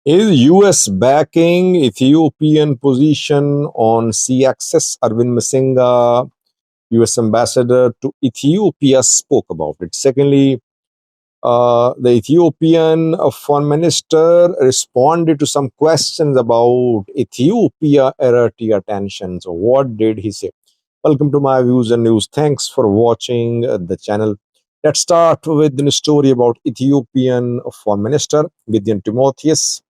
Is US backing Ethiopian position on sea access? Arvind Masinga, US ambassador to Ethiopia, spoke about it. Secondly, the Ethiopian foreign minister responded to some questions about Ethiopia-Eritrea tensions. So what did he say? Welcome to my views and news. Thanks for watching the channel. Let's start with the story about Ethiopian foreign minister Gideon Timotheus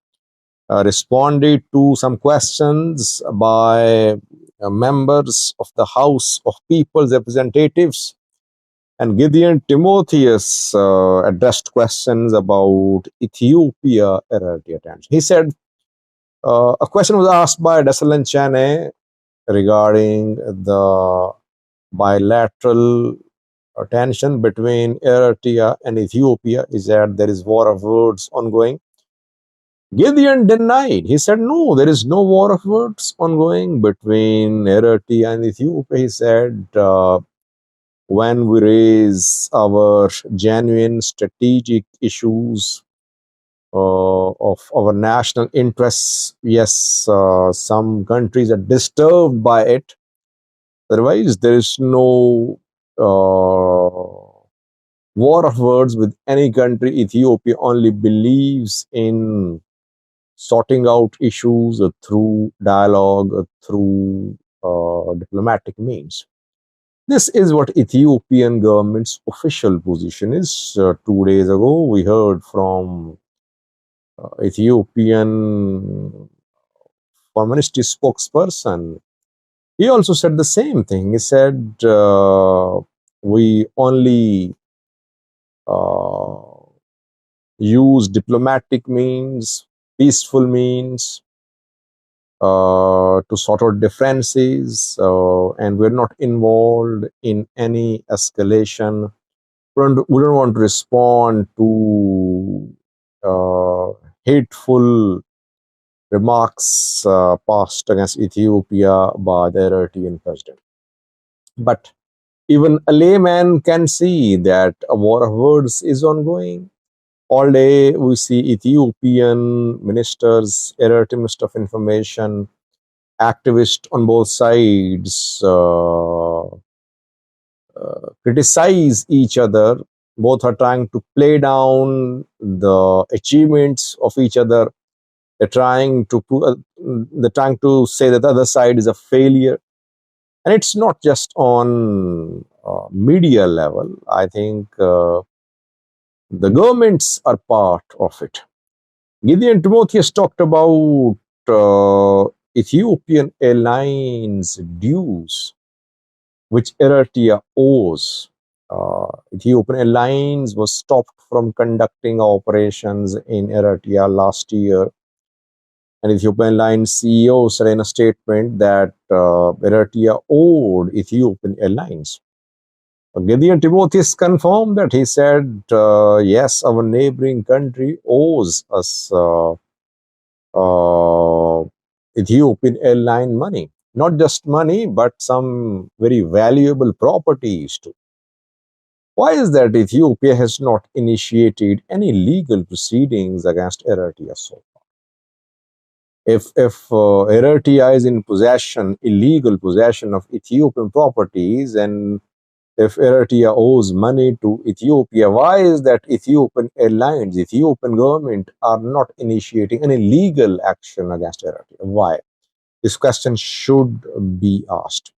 responded to some questions by members of the House of People's Representatives. And Gideon Timotheus addressed questions about Ethiopia-Eritrea tension. He said a question was asked by Desalegn Chane regarding the bilateral tension between Eritrea and Ethiopia. He said there is war of words ongoing. Gideon denied. He said, no, there is no war of words ongoing between Eritrea and Ethiopia. He said, when we raise our genuine strategic issues of our national interests, yes, some countries are disturbed by it. Otherwise, there is no war of words with any country. Ethiopia only believes in sorting out issues through dialogue, through diplomatic means. This is what Ethiopian government's official position is. 2 days ago, we heard from Ethiopian Foreign Ministry spokesperson. He also said the same thing. He said, we only use diplomatic means, peaceful means, to sort out differences, and we're not involved in any escalation. We don't want to respond to hateful remarks passed against Ethiopia by the Eritrean president. But even a layman can see that a war of words is ongoing. All day we see Ethiopian ministers, Eritrean Minister of Information, activists on both sides criticize each other. Both are trying to play down the achievements of each other. They're trying to say that the other side is a failure, and it's not just on media level. I think the governments are part of it. Gideon Timotheus talked about Ethiopian Airlines dues which Eritrea owes. Ethiopian Airlines was stopped from conducting operations in Eritrea last year. And Ethiopian Airlines CEO said in a statement that Eritrea owed Ethiopian Airlines. Gideon Timotheus confirmed that. He said, yes, our neighboring country owes us Ethiopian airline money. Not just money, but some very valuable properties too. Why is that Ethiopia has not initiated any legal proceedings against Eritrea so far? If Eritrea is in possession, illegal possession of Ethiopian properties, and if Eritrea owes money to Ethiopia, why is that Ethiopian Airlines, Ethiopian government are not initiating any legal action against Eritrea? Why? This question should be asked.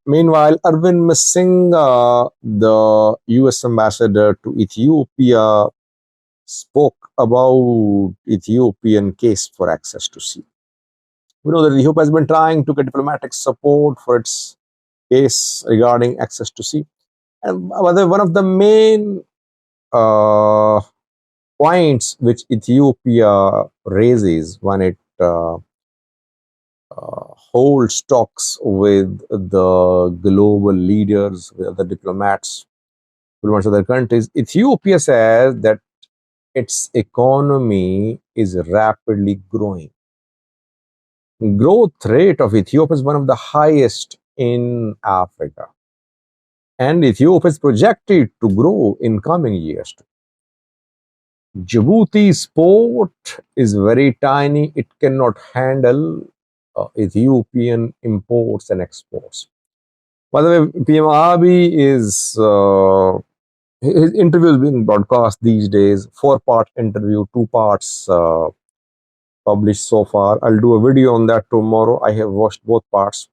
Meanwhile, Arvind Masinga, the US ambassador to Ethiopia, spoke about Ethiopian case for access to sea. We know that Ethiopia has been trying to get diplomatic support for its case regarding access to sea. And one of the main points which Ethiopia raises when it holds talks with the global leaders, with other diplomats of other countries, Ethiopia says that its economy is rapidly growing. Growth rate of Ethiopia is one of the highest in Africa. And Ethiopia is projected to grow in coming years. Djibouti's port is very tiny. It cannot handle Ethiopian imports and exports. By the way, PM Abiy is his interview is being broadcast these days. 4-part interview, 2 parts published so far. I'll do a video on that tomorrow. I have watched both parts.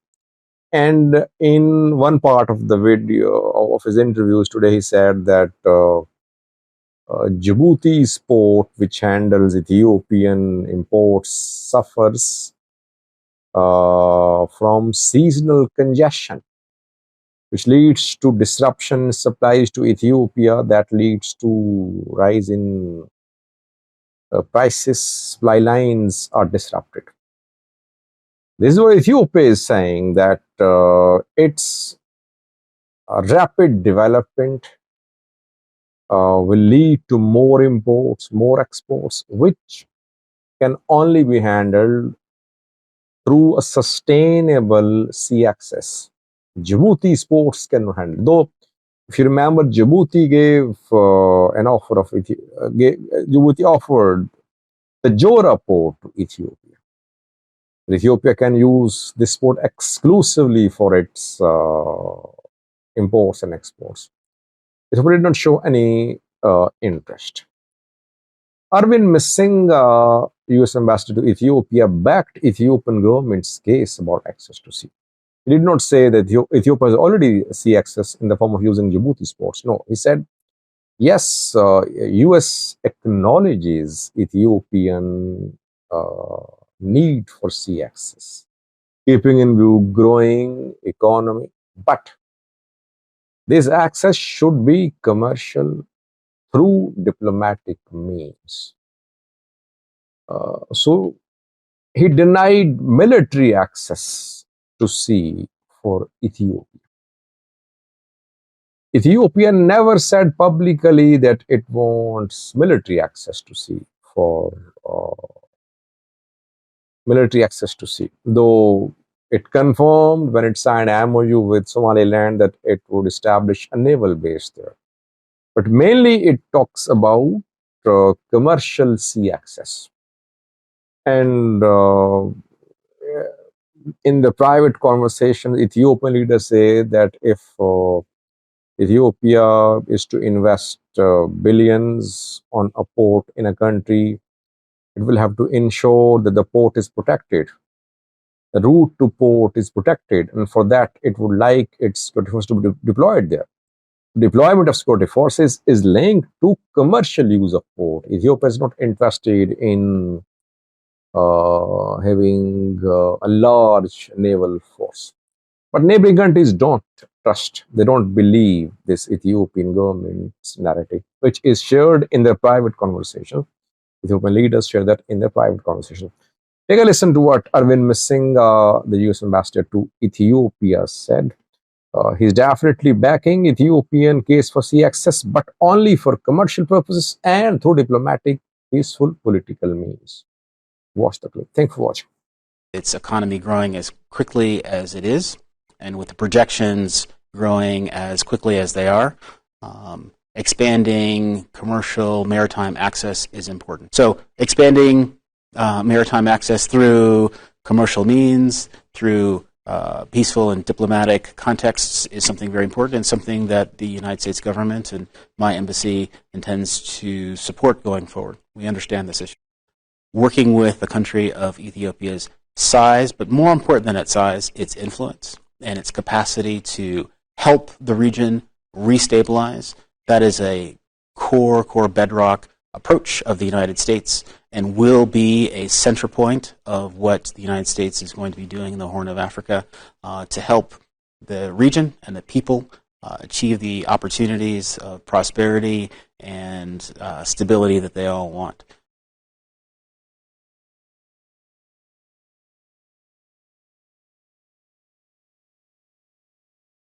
And in one part of the video of his interviews today, he said that Djibouti's port, which handles Ethiopian imports, suffers from seasonal congestion, which leads to disruption in supplies to Ethiopia. That leads to rise in prices. Supply lines are disrupted. This is what Ethiopia is saying, that its rapid development will lead to more imports, more exports, which can only be handled through a sustainable sea access. Djibouti's ports cannot handle. Though, if you remember, Djibouti gave an offer of Djibouti offered the Jora port to Ethiopia. Ethiopia can use this port exclusively for its imports and exports. Ethiopia did not show any interest. Arvind Masinga, US ambassador to Ethiopia, backed Ethiopian government's case about access to sea. He did not say that Ethiopia has already sea access in the form of using Djibouti's ports. No, he said, yes, US acknowledges Ethiopian need for sea access, keeping in view growing economy, but this access should be commercial through diplomatic means. So he denied military access to sea for Ethiopia. Ethiopia never said publicly that it wants military access to sea though it confirmed when it signed an MOU with Somaliland that it would establish a naval base there. But mainly it talks about commercial sea access. And in the private conversation, Ethiopian leaders say that if Ethiopia is to invest billions on a port in a country, it will have to ensure that the port is protected. The route to port is protected, and for that, it would like its security forces to be deployed there. Deployment of security forces is linked to commercial use of port. Ethiopia is not interested in having a large naval force. But neighboring countries don't trust, they don't believe this Ethiopian government's narrative, which is shared in their private conversation. Ethiopian leaders share that in their private conversation. Take a listen to what Arvind Masinga, the US ambassador to Ethiopia, said. He's definitely backing Ethiopian case for sea access, but only for commercial purposes and through diplomatic, peaceful political means. Watch the clip. Thanks for watching. Its economy growing as quickly as it is, and with the projections growing as quickly as they are, expanding commercial maritime access is important. So expanding maritime access through commercial means, through peaceful and diplomatic contexts is something very important and something that the United States government and my embassy intends to support going forward. We understand this issue. Working with a country of Ethiopia's size, but more important than its size, its influence and its capacity to help the region restabilize, that is a core bedrock approach of the United States and will be a center point of what the United States is going to be doing in the Horn of Africa to help the region and the people achieve the opportunities of prosperity and stability that they all want.